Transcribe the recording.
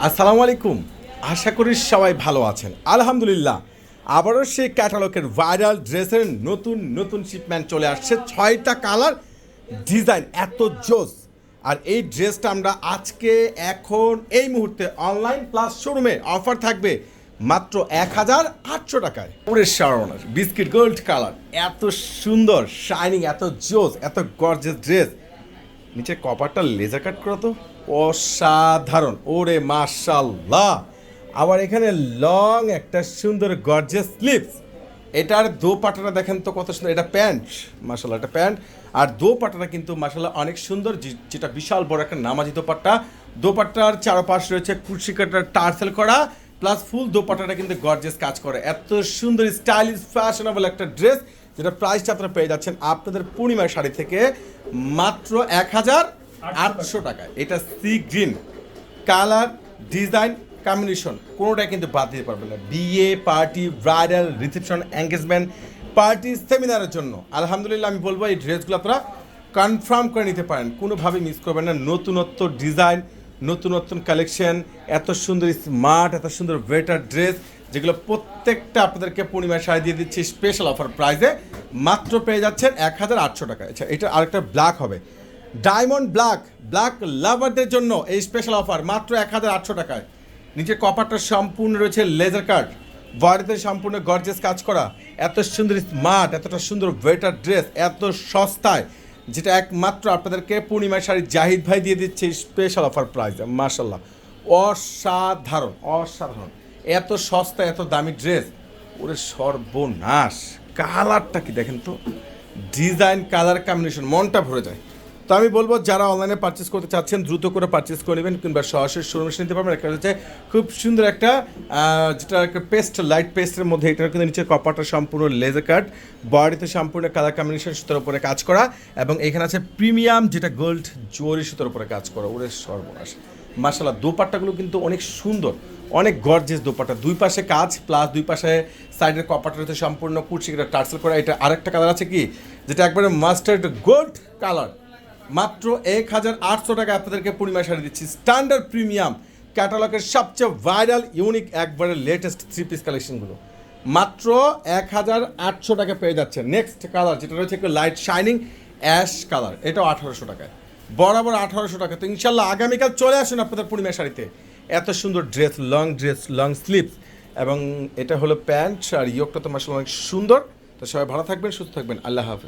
আসসালামু আলাইকুম। আশা করি সবাই ভালো আছেন। আলহামদুলিল্লাহ, আবারও সেই ক্যাটালগের ভাইরাল ড্রেসের নতুন নতুন শিপমেন্ট চলে আসছে। 6টা কালার, ডিজাইন এত জোস। আর এই ড্রেসটা আমরা আজকে এখন এই মুহূর্তে অনলাইন প্লাস শোরুমে অফার থাকবে মাত্র 1800 টাকায়। পুরে শাওনার বিস্কিট গোল্ড কালার, এত সুন্দর শাইনিং, এত জোস, এত গর্জিয়াস ড্রেস। নিচে কপারটা লেজার কাট করা তো অসাধারণ, ওরে মাশাল্লাহ। আবার এখানে লং একটা সুন্দর গর্জিয়াস স্লিভস। এটার দোপাটাটা দেখেন তো কত সুন্দর। এটা প্যান্ট, মাশাল্লাহ এটা প্যান্ট। আর দোপাটাটা কিন্তু মাশাল্লাহ অনেক সুন্দর, যেটা বিশাল বড় একটা নামাজি দোপাট্টা। দোপাট্টার চারপাশ রয়েছে কুশি কাটার টার্সেল করা, প্লাস ফুল দোপাট্টাটা কিন্তু গর্জিয়াস কাজ করে। এত সুন্দর স্টাইলিশ ফ্যাশনেবল একটা ড্রেস, যেটা প্রাইসটা আপনারা পেয়ে যাচ্ছেন আপনাদের পূর্ণিমার শাড়ি থেকে মাত্র 1800 টাকায়। এটা sea green colour, design, combination কোনোটাই কিন্তু বাদ দিতে পারবেন না। বিয়ে, party, bridal, reception, engagement, party, সেমিনারের জন্য আলহামদুলিল্লাহ আমি বলবো এই ড্রেসগুলো আপনারা কনফার্ম করে নিতে পারেন, কোনোভাবে মিস করবেন না। নতুনত্ব ডিজাইন, নতুন কালেকশন, এত সুন্দর স্মার্ট, এত সুন্দর বেটার ড্রেস, যেগুলো প্রত্যেকটা আপনাদেরকে পূর্ণিমার শাড়ি দিয়ে দিচ্ছি স্পেশাল অফার প্রাইসে। মাত্র পেয়ে যাচ্ছেন 1800 টাকা। আচ্ছা, এটা আরেকটা ব্ল্যাক হবে, ডায়মন্ড ব্ল্যাক, ব্ল্যাক লাভারদের জন্য এই স্পেশাল অফার মাত্র 1800 টাকায়। নিচে কপারটা সম্পূর্ণ রয়েছে লেজার কাট, বডিতে সম্পূর্ণ গর্জিয়াস কাজ করা, এত সুন্দর স্মার্ট, এতটা সুন্দর বেটার ড্রেস, এত সস্তায়, যেটা একমাত্র আপনাদেরকে পূর্ণিমার শাড়ি জাহিদ ভাই দিয়ে দিচ্ছে স্পেশাল অফার প্রাইস। মাশাল্লাহ, অসাধারণ অসাধারণ, এত সস্তা এত দামি ড্রেস, ওরে সর্বনাশ। কালারটা কি দেখেন তো, ডিজাইন, কালার কম্বিনেশন, মনটা ভরে যায়। তো আমি বলবো যারা অনলাইনে পারচেস করতে চাচ্ছেন দ্রুত করে পারচেস করে নেবেন, কিংবা সরাসরি শোরুমে নিতে পারবেন। একটা হচ্ছে খুব সুন্দর একটা যেটা একটা পেস্ট, লাইট পেস্টের মধ্যে, এটা কিন্তু নিচে কপারটা সম্পূর্ণ লেজার কাট, বডিতে সম্পূর্ণ কালার কম্বিনেশন সুতোর উপরে কাজ করা, এবং এখানে আছে প্রিমিয়াম যেটা গোল্ড জুয়েলারি সুতোর উপরে কাজ করা। ওরে সর্বনাশ, মাশাআল্লাহ। দোপাট্টাগুলো কিন্তু অনেক সুন্দর, অনেক গর্জিয়াস দোপাট্টা। দুই পাশে কাজ, প্লাস দুই পাশে সাইডের কপারটা রয়েছে সম্পূর্ণ কুচিটা টার্সেল করা। এটা আরেকটা কালার আছে কি, যেটা একবারে মাস্টার্ড গোল্ড কালার। মাত্র 1800 টাকা আপনাদেরকে পূর্ণিমা শাড়ি দিচ্ছি, স্ট্যান্ডার্ড প্রিমিয়াম ক্যাটালগের সবচেয়ে ভাইরাল ইউনিক একবারে লেটেস্ট 3 পিস কালেকশনগুলো মাত্র 1800 টাকা পেয়ে যাচ্ছে। নেক্সট কালার যেটা রয়েছে একটু লাইট শাইনিং অ্যাশ কালার, এটাও 1800 টাকায়, বরাবর 1800 টাকা। তো ইনশাল্লাহ আগামীকাল চলে আসুন আপনাদের পূর্ণিমা শাড়িতে। এত সুন্দর ড্রেস, লং স্লিভস, এবং এটা হলো প্যান্ট, আর ইয়োগটা তো মাশাআল্লাহ অনেক সুন্দর। তো সবাই ভালো থাকবেন, সুস্থ থাকবেন, আল্লাহ হাফেজ।